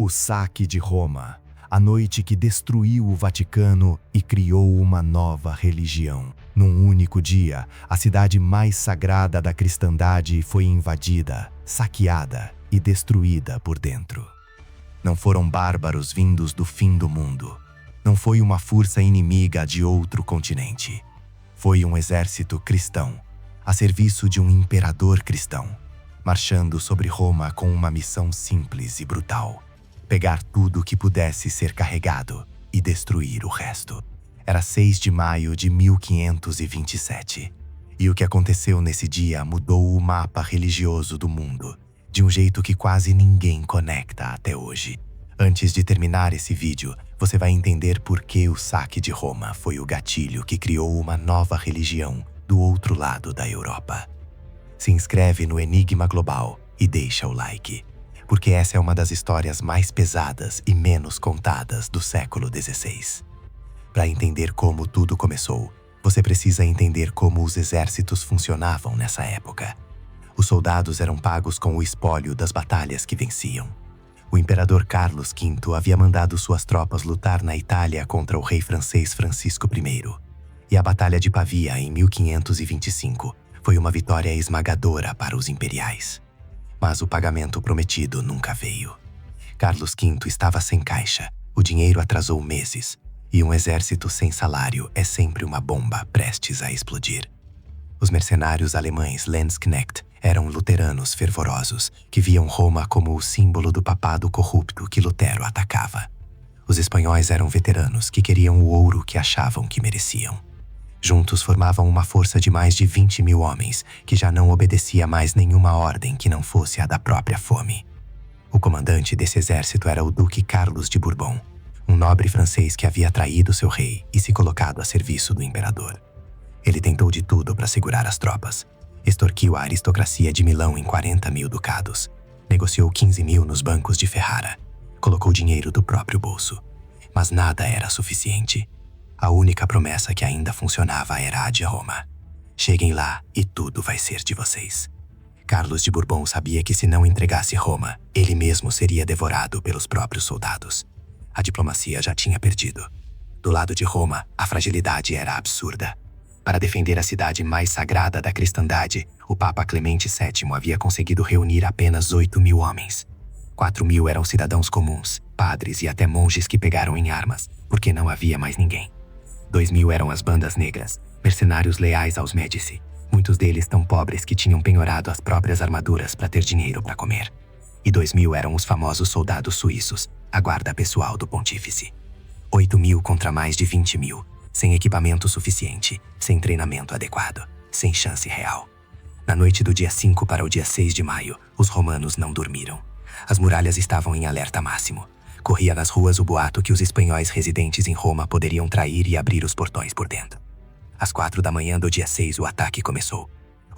O saque de Roma, a noite que destruiu o Vaticano e criou uma nova religião. Num único dia, a cidade mais sagrada da cristandade foi invadida, saqueada e destruída por dentro. Não foram bárbaros vindos do fim do mundo. Não foi uma força inimiga de outro continente. Foi um exército cristão, a serviço de um imperador cristão, marchando sobre Roma com uma missão simples e brutal: pegar tudo que pudesse ser carregado e destruir o resto. Era 6 de maio de 1527. E o que aconteceu nesse dia mudou o mapa religioso do mundo, de um jeito que quase ninguém conecta até hoje. Antes de terminar esse vídeo, você vai entender por que o saque de Roma foi o gatilho que criou uma nova religião do outro lado da Europa. Se inscreve no Enigma Global e deixa o like, porque essa é uma das histórias mais pesadas e menos contadas do século XVI. Para entender como tudo começou, você precisa entender como os exércitos funcionavam nessa época. Os soldados eram pagos com o espólio das batalhas que venciam. O imperador Carlos V havia mandado suas tropas lutar na Itália contra o rei francês Francisco I. E a Batalha de Pavia, em 1525, foi uma vitória esmagadora para os imperiais. Mas o pagamento prometido nunca veio. Carlos V estava sem caixa, o dinheiro atrasou meses, e um exército sem salário é sempre uma bomba prestes a explodir. Os mercenários alemães Landsknecht eram luteranos fervorosos que viam Roma como o símbolo do papado corrupto que Lutero atacava. Os espanhóis eram veteranos que queriam o ouro que achavam que mereciam. Juntos formavam uma força de mais de 20.000 homens que já não obedecia mais nenhuma ordem que não fosse a da própria fome. O comandante desse exército era o Duque Carlos de Bourbon, um nobre francês que havia traído seu rei e se colocado a serviço do imperador. Ele tentou de tudo para segurar as tropas. Extorquiu a aristocracia de Milão em 40.000 ducados. Negociou 15.000 nos bancos de Ferrara. Colocou dinheiro do próprio bolso. Mas nada era suficiente. A única promessa que ainda funcionava era a de Roma. Cheguem lá e tudo vai ser de vocês. Carlos de Bourbon sabia que se não entregasse Roma, ele mesmo seria devorado pelos próprios soldados. A diplomacia já tinha perdido. Do lado de Roma, a fragilidade era absurda. Para defender a cidade mais sagrada da cristandade, o Papa Clemente VII havia conseguido reunir apenas 8.000 homens. 4.000 eram cidadãos comuns, padres e até monges que pegaram em armas, porque não havia mais ninguém. 2.000 eram as bandas negras, mercenários leais aos Médici, muitos deles tão pobres que tinham penhorado as próprias armaduras para ter dinheiro para comer. E 2.000 eram os famosos soldados suíços, a guarda pessoal do pontífice. 8.000 contra mais de 20.000. Sem equipamento suficiente, sem treinamento adequado, sem chance real. Na noite do dia 5 para o dia 6 de maio, os romanos não dormiram. As muralhas estavam em alerta máximo. Corria nas ruas o boato que os espanhóis residentes em Roma poderiam trair e abrir os portões por dentro. Às 4 da manhã do dia 6, o ataque começou.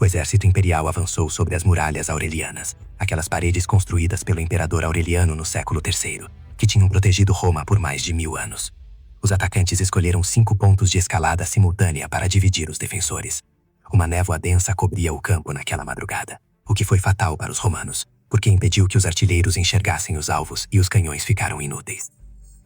O exército imperial avançou sobre as muralhas aurelianas, aquelas paredes construídas pelo imperador Aureliano no século III, que tinham protegido Roma por mais de 1000 anos. Os atacantes escolheram 5 pontos de escalada simultânea para dividir os defensores. Uma névoa densa cobria o campo naquela madrugada, o que foi fatal para os romanos, porque impediu que os artilheiros enxergassem os alvos e os canhões ficaram inúteis.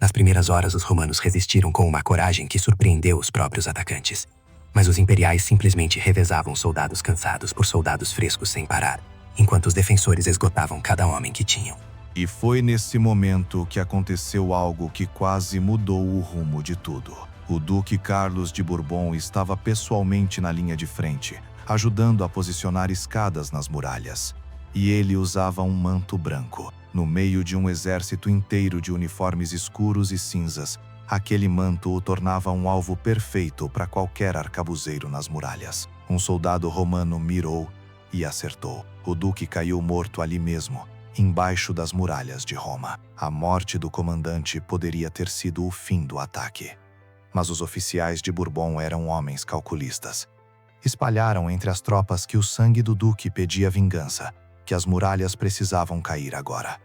Nas primeiras horas, os romanos resistiram com uma coragem que surpreendeu os próprios atacantes. Mas os imperiais simplesmente revezavam soldados cansados por soldados frescos sem parar, enquanto os defensores esgotavam cada homem que tinham. E foi nesse momento que aconteceu algo que quase mudou o rumo de tudo. O Duque Carlos de Bourbon estava pessoalmente na linha de frente, ajudando a posicionar escadas nas muralhas. E ele usava um manto branco. No meio de um exército inteiro de uniformes escuros e cinzas, aquele manto o tornava um alvo perfeito para qualquer arcabuzeiro nas muralhas. Um soldado romano mirou e acertou. O duque caiu morto ali mesmo, embaixo das muralhas de Roma. A morte do comandante poderia ter sido o fim do ataque. Mas os oficiais de Bourbon eram homens calculistas. Espalharam entre as tropas que o sangue do duque pedia vingança, que as muralhas precisavam cair agora.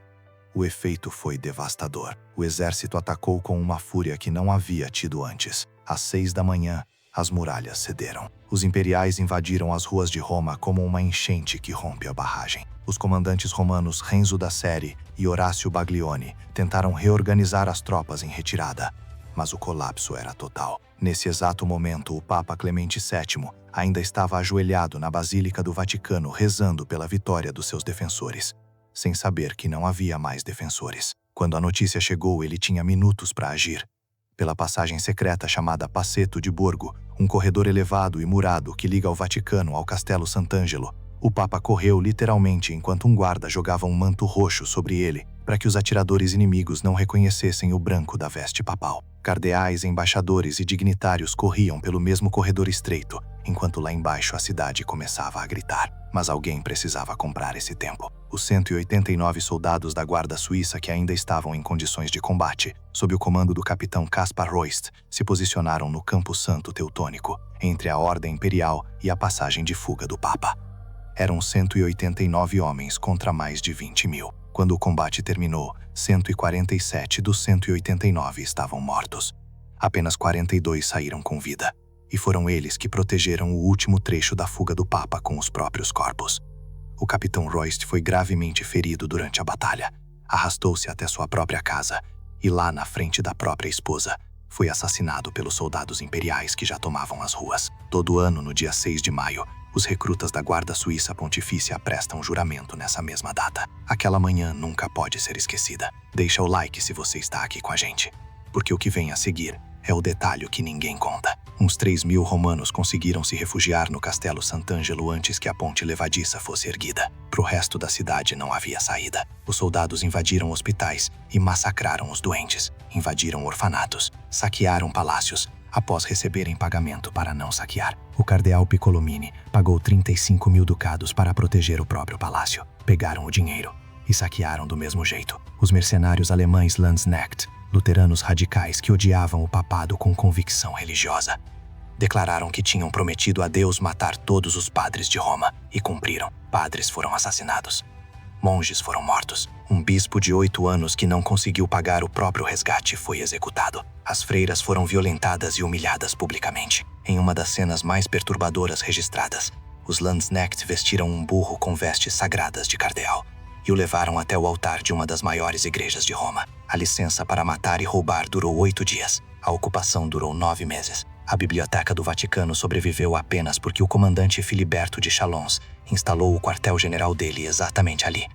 O efeito foi devastador. O exército atacou com uma fúria que não havia tido antes. Às 6 da manhã, as muralhas cederam. Os imperiais invadiram as ruas de Roma como uma enchente que rompe a barragem. Os comandantes romanos Renzo da Série e Horácio Baglioni tentaram reorganizar as tropas em retirada, mas o colapso era total. Nesse exato momento, o Papa Clemente VII ainda estava ajoelhado na Basílica do Vaticano rezando pela vitória dos seus defensores, sem saber que não havia mais defensores. Quando a notícia chegou, ele tinha minutos para agir. Pela passagem secreta chamada Passetto di Borgo, um corredor elevado e murado que liga o Vaticano ao Castelo Sant'Angelo, o Papa correu literalmente enquanto um guarda jogava um manto roxo sobre ele, para que os atiradores inimigos não reconhecessem o branco da veste papal. Cardeais, embaixadores e dignitários corriam pelo mesmo corredor estreito, enquanto lá embaixo a cidade começava a gritar. Mas alguém precisava comprar esse tempo. Os 189 soldados da guarda suíça que ainda estavam em condições de combate, sob o comando do capitão Kaspar Royst, se posicionaram no Campo Santo Teutônico, entre a Ordem Imperial e a passagem de fuga do Papa. Eram 189 homens contra mais de 20.000. Quando o combate terminou, 147 dos 189 estavam mortos. Apenas 42 saíram com vida, e foram eles que protegeram o último trecho da fuga do Papa com os próprios corpos. O capitão Royst foi gravemente ferido durante a batalha, arrastou-se até sua própria casa e lá na frente da própria esposa, foi assassinado pelos soldados imperiais que já tomavam as ruas. Todo ano, no dia 6 de maio, os recrutas da Guarda Suíça Pontifícia prestam juramento nessa mesma data. Aquela manhã nunca pode ser esquecida. Deixa o like se você está aqui com a gente, porque o que vem a seguir é o detalhe que ninguém conta. Uns 3.000 romanos conseguiram se refugiar no Castelo Sant'Angelo antes que a ponte levadiça fosse erguida. Pro resto da cidade não havia saída. Os soldados invadiram hospitais e massacraram os doentes, invadiram orfanatos, saquearam palácios, após receberem pagamento para não saquear. O cardeal Piccolomini pagou 35.000 ducados para proteger o próprio palácio. Pegaram o dinheiro e saquearam do mesmo jeito. Os mercenários alemães Landsknecht, luteranos radicais que odiavam o papado com convicção religiosa, declararam que tinham prometido a Deus matar todos os padres de Roma e cumpriram. Padres foram assassinados. Monges foram mortos. Um bispo de 8 anos que não conseguiu pagar o próprio resgate foi executado. As freiras foram violentadas e humilhadas publicamente. Em uma das cenas mais perturbadoras registradas, os Landsknecht vestiram um burro com vestes sagradas de cardeal e o levaram até o altar de uma das maiores igrejas de Roma. A licença para matar e roubar durou 8 dias. A ocupação durou 9 meses. A Biblioteca do Vaticano sobreviveu apenas porque o comandante Filiberto de Chalons instalou o quartel-general dele exatamente ali,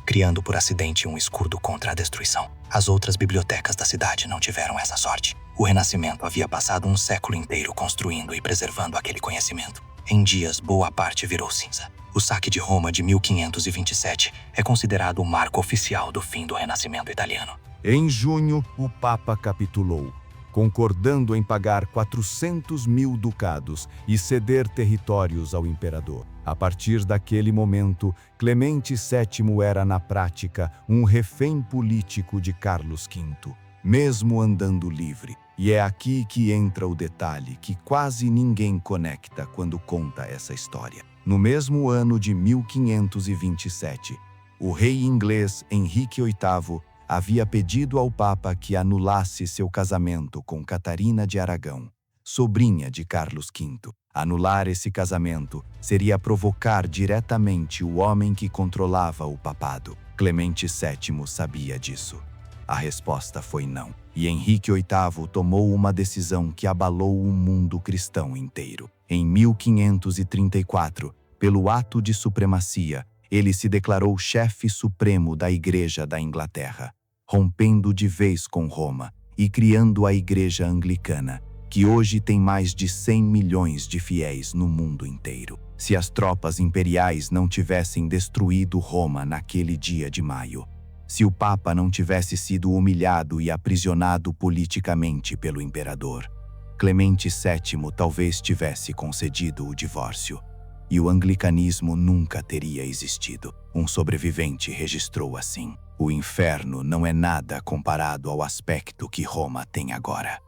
criando por acidente um escudo contra a destruição. As outras bibliotecas da cidade não tiveram essa sorte. O Renascimento havia passado um século inteiro construindo e preservando aquele conhecimento. Em dias, boa parte virou cinza. O saque de Roma de 1527 é considerado o marco oficial do fim do Renascimento italiano. Em junho, o Papa capitulou, concordando em pagar 400.000 ducados e ceder territórios ao imperador. A partir daquele momento, Clemente VII era, na prática, um refém político de Carlos V, mesmo andando livre. E é aqui que entra o detalhe que quase ninguém conecta quando conta essa história. No mesmo ano de 1527, o rei inglês Henrique VIII havia pedido ao Papa que anulasse seu casamento com Catarina de Aragão, sobrinha de Carlos V. Anular esse casamento seria provocar diretamente o homem que controlava o papado. Clemente VII sabia disso. A resposta foi não. E Henrique VIII tomou uma decisão que abalou o mundo cristão inteiro. Em 1534, pelo ato de supremacia, ele se declarou chefe supremo da Igreja da Inglaterra, rompendo de vez com Roma e criando a Igreja Anglicana, que hoje tem mais de 100 milhões de fiéis no mundo inteiro. Se as tropas imperiais não tivessem destruído Roma naquele dia de maio, se o Papa não tivesse sido humilhado e aprisionado politicamente pelo imperador, Clemente VII talvez tivesse concedido o divórcio, e o anglicanismo nunca teria existido. Um sobrevivente registrou assim: o inferno não é nada comparado ao aspecto que Roma tem agora.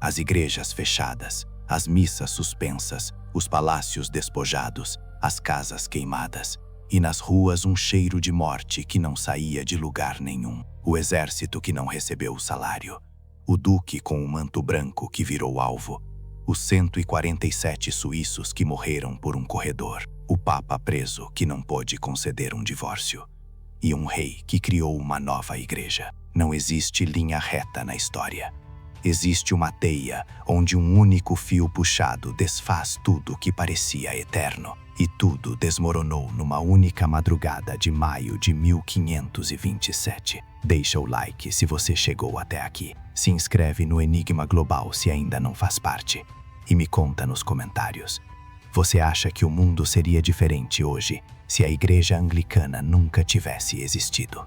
As igrejas fechadas, as missas suspensas, os palácios despojados, as casas queimadas, e nas ruas um cheiro de morte que não saía de lugar nenhum. O exército que não recebeu o salário, o duque com o manto branco que virou alvo, os 147 suíços que morreram por um corredor, o papa preso que não pôde conceder um divórcio, e um rei que criou uma nova igreja. Não existe linha reta na história. Existe uma teia onde um único fio puxado desfaz tudo que parecia eterno. E tudo desmoronou numa única madrugada de maio de 1527. Deixa o like se você chegou até aqui. Se inscreve no Enigma Global se ainda não faz parte. E me conta nos comentários. Você acha que o mundo seria diferente hoje se a Igreja Anglicana nunca tivesse existido?